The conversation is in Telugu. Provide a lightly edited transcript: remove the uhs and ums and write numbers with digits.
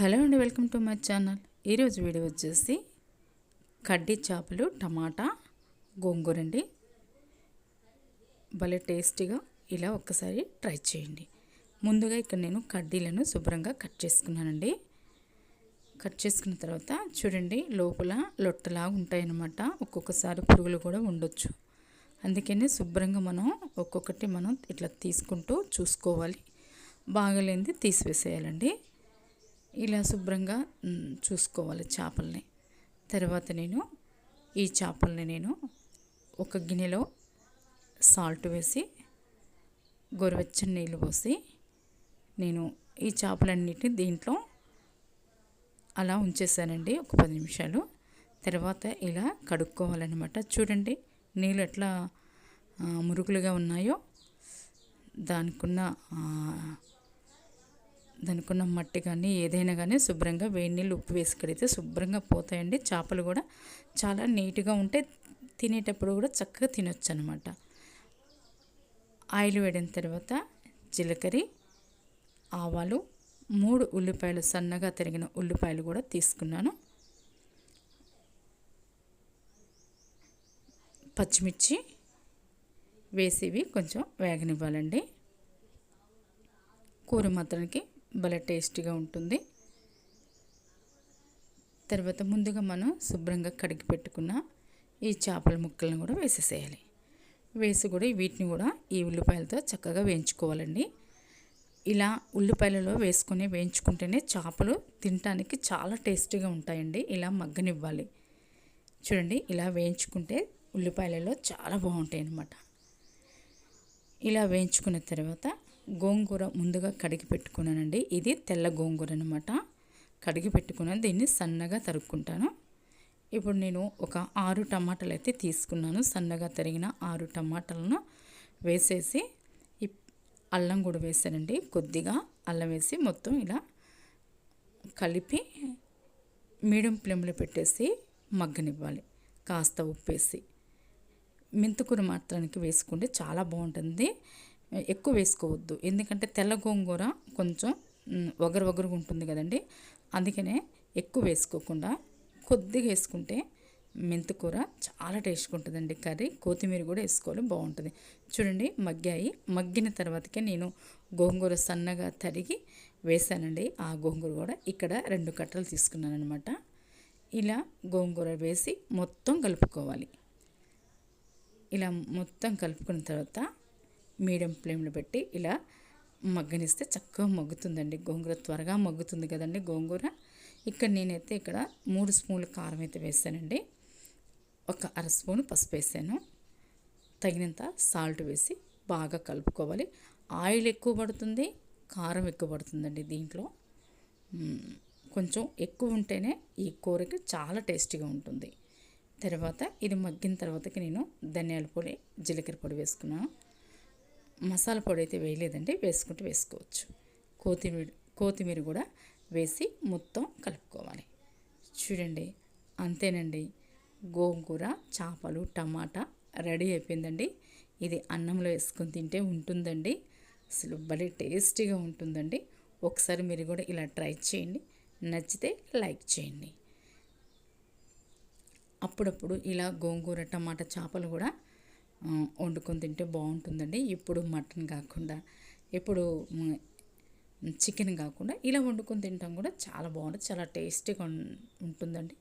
హలో అండి, వెల్కమ్ టు మై ఛానల్. ఈరోజు వీడియో వచ్చేసి కడ్డీ చేపలు టమాటా గోంగూర అండి. భలే టేస్టీగా ఇలా ఒక్కసారి ట్రై చేయండి. ముందుగా ఇక్కడ నేను కడ్డీలను శుభ్రంగా కట్ చేసుకున్నానండి. కట్ చేసుకున్న తర్వాత చూడండి, లోపల లొట్టలా ఉంటాయన్నమాట. ఒక్కొక్కసారి పురుగులు కూడా ఉండొచ్చు. అందుకని శుభ్రంగా మనం ఒక్కొక్కటి మనం ఇట్లా తీసుకుంటూ చూసుకోవాలి. బాగలేనిది తీసివేసేయాలండి. ఇలా శుభ్రంగా చూసుకోవాలి చేపల్ని. తర్వాత ఈ చేపల్ని ఒక గిన్నెలో సాల్ట్ వేసి గోరువెచ్చని నీళ్ళు పోసి ఈ చేపలన్నిటిని దీంట్లో అలా ఉంచేసానండి ఒక 10 నిమిషాలు. తర్వాత ఇలా కడుక్కోవాలన్నమాట. చూడండి నీళ్ళు ఎట్లా మురుగులుగా ఉన్నాయో. దానికున్న మట్టి కానీ ఏదైనా కానీ శుభ్రంగా వేడి నీళ్ళు ఉప్పు వేసి కడిగితే శుభ్రంగా పోతాయండి. చేపలు కూడా చాలా నీట్గా ఉంటే తినేటప్పుడు కూడా చక్కగా తినొచ్చు అనమాట. ఆయిల్ వేడిన తర్వాత జీలకర్ర, ఆవాలు, 3 ఉల్లిపాయలు, సన్నగా తరిగిన ఉల్లిపాయలు కూడా తీసుకున్నాను. పచ్చిమిర్చి వేసివి కొంచెం వేగనివ్వాలండి. కూర మాత్రానికి భలే టేస్టీగా ఉంటుంది. తర్వాత ముందుగా మనం శుభ్రంగా కడిగి పెట్టుకున్న ఈ చేపల ముక్కలను కూడా వేసేసేయాలి. వేసి కూడా వీటిని కూడా ఈ ఉల్లిపాయలతో చక్కగా వేయించుకోవాలండి. ఇలా ఉల్లిపాయలలో వేసుకొని వేయించుకుంటేనే చేపలు తినడానికి చాలా టేస్టీగా ఉంటాయండి. ఇలా మగ్గనివ్వాలి. చూడండి, ఇలా వేయించుకుంటే ఉల్లిపాయలలో చాలా బాగుంటాయి అన్నమాట. ఇలా వేయించుకున్న తర్వాత గోంగూర ముందుగా కడిగి పెట్టుకున్నానండి. ఇది తెల్ల గోంగూర అనమాట. కడిగి పెట్టుకున్నాను. దీన్ని సన్నగా తరుక్కుంటాను. ఇప్పుడు నేను ఒక 6 టమాటాలు అయితే తీసుకున్నాను. సన్నగా తరిగిన 6 టమాటాలను వేసేసి అల్లం కూడా వేసానండి. కొద్దిగా అల్లం వేసి మొత్తం ఇలా కలిపి మీడియం ఫ్లేమ్లో పెట్టేసి మగ్గనివ్వాలి. కాస్త ఉప్పేసి మెంతికూర మాత్రానికి వేసుకుంటే చాలా బాగుంటుంది. ఎక్కువ వేసుకోవద్దు, ఎందుకంటే తెల్ల గోంగూర కొంచెం వగరుగా ఉంటుంది కదండి. అందుకనే ఎక్కువ వేసుకోకుండా కొద్దిగా వేసుకుంటే మెంతికూర చాలా టేస్ట్గా ఉంటుందండి. కర్రీ కొత్తిమీర కూడా వేసుకోవాలి, బాగుంటుంది. చూడండి, మగ్గిన తర్వాతకే నేను గోంగూర సన్నగా తరిగి వేసానండి. ఆ గోంగూర కూడా ఇక్కడ 2 కట్టలు తీసుకున్నాను అనమాట. ఇలా గోంగూర వేసి మొత్తం కలుపుకోవాలి. ఇలా మొత్తం కలుపుకున్న తర్వాత మీడియం ఫ్లేమ్లో పెట్టి ఇలా మగ్గనిస్తే చక్కగా మగ్గుతుందండి. గోంగూర త్వరగా మగ్గుతుంది కదండి గోంగూర. నేనైతే ఇక్కడ 3 స్పూన్లు కారం అయితే వేసానండి. ఒక 1/2 స్పూన్ పసుపు వేసాను. తగినంత సాల్ట్ వేసి బాగా కలుపుకోవాలి. ఆయిల్ ఎక్కువ పడుతుంది, కారం ఎక్కువ పడుతుందండి. దీంట్లో కొంచెం ఎక్కువ ఉంటేనే ఈ కూరకి చాలా టేస్టీగా ఉంటుంది. తర్వాత ఇది మగ్గిన తర్వాతకి నేను ధనియాల పొడి, జీలకర్ర పొడి వేసుకున్నాను. మసాలా పొడి అయితే వేయలేదండి, వేసుకోవచ్చు. కొత్తిమీర కూడా వేసి మొత్తం కలుపుకోవాలి. చూడండి, అంతేనండి, గోంగూర చేపలు టమాటా రెడీ అయిపోయిందండి. ఇది అన్నంలో వేసుకొని తింటే ఉంటుందండి. అసలు భలే టేస్టీగా ఉంటుందండి. ఒకసారి మీరు కూడా ఇలా ట్రై చేయండి. నచ్చితే లైక్ చేయండి. అప్పుడప్పుడు ఇలా గోంగూర టమాటా చేపలు కూడా వండుకొని తింటే బాగుంటుందండి. ఇప్పుడు మటన్ కాకుండా, ఇప్పుడు చికెన్ కాకుండా ఇలా వండుకొని తింటాం కూడా చాలా బాగుంటుంది. చాలా టేస్టీగా ఉంటుందండి.